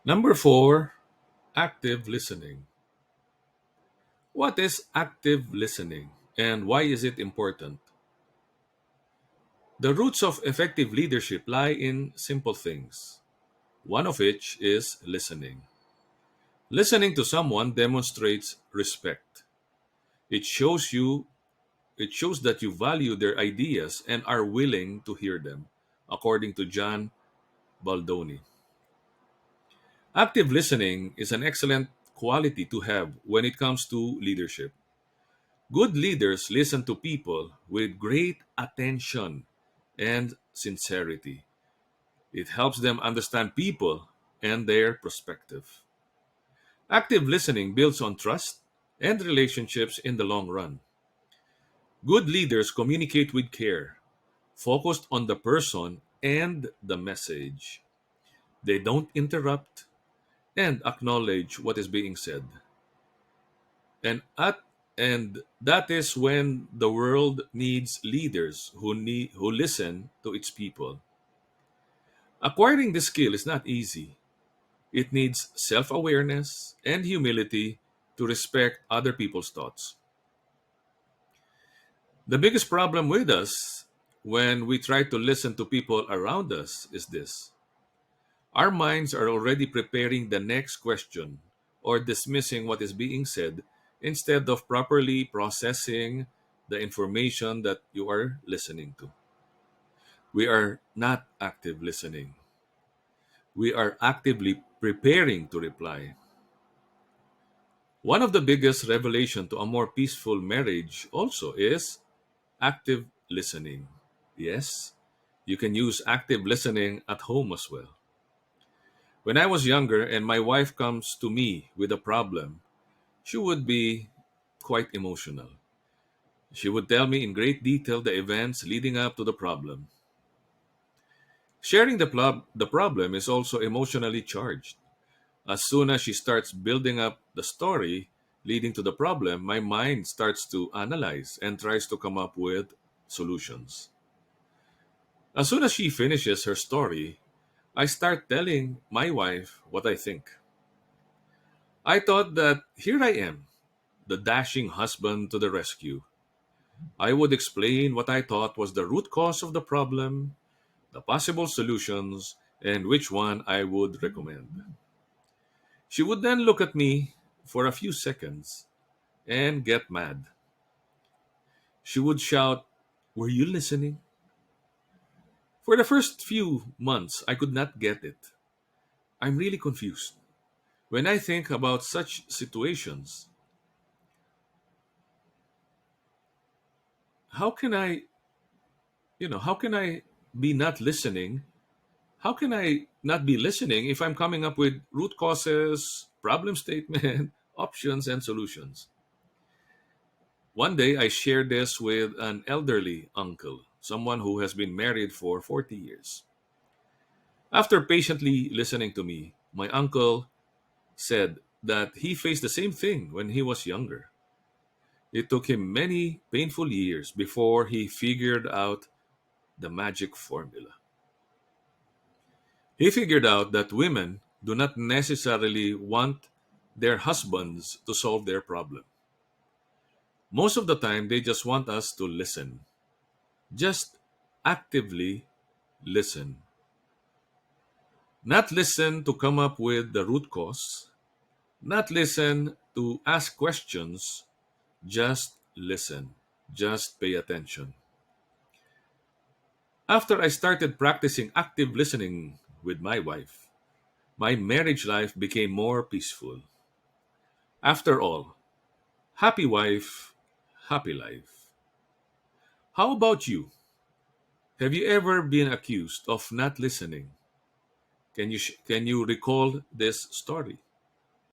Number four, active listening. What is active listening and why is it important? The roots of effective leadership lie in simple things, one of which is listening. Listening to someone demonstrates respect. It shows you it shows that you value their ideas and are willing to hear them, according to John Baldoni. Active listening is an excellent quality to have when it comes to leadership. Good leaders listen to people with great attention and sincerity. It helps them understand people and their perspective. Active listening builds on trust and relationships in the long run. Good leaders communicate with care, focused on the person and the message. They don't interrupt and acknowledge what is being said. And at and that is when the world needs leaders who listen to its people. Acquiring this skill is not easy. It needs self-awareness and humility to respect other people's thoughts. The biggest problem with us when we try to listen to people around us is this. Our minds are already preparing the next question or dismissing what is being said instead of properly processing the information that you are listening to. We are not active listening. We are actively preparing to reply. One of the biggest revelation to a more peaceful marriage also is active listening. Yes, you can use active listening at home as well. When I was younger and my wife comes to me with a problem, she would be quite emotional. She would tell me in great detail the events leading up to the problem. Sharing the problem is also emotionally charged. As soon as she starts building up the story leading to the problem, my mind starts to analyze and tries to come up with solutions. As soon as she finishes her story, I start telling my wife what I think. I thought that here I am, the dashing husband to the rescue. I would explain what I thought was the root cause of the problem, the possible solutions, and which one I would recommend. She would then look at me for a few seconds and get mad. She would shout, "Were you listening?" For the first few months, I could not get it. I'm really confused. When I think about such situations, how can how can I be not listening? How can I not be listening if I'm coming up with root causes, problem statement, options, and solutions? One day I shared this with an elderly uncle, someone who has been married for 40 years. After patiently listening to me, my uncle said that he faced the same thing when he was younger. It took him many painful years before he figured out the magic formula. He figured out that women do not necessarily want their husbands to solve their problem. Most of the time, they just want us to listen. Just actively listen. Not listen to come up with the root cause, not listen to ask questions, just listen. Just pay attention. After I started practicing active listening with my wife, my marriage life became more peaceful. After all, happy wife, happy life. How about you? Have you ever been accused of not listening? Can you recall this story?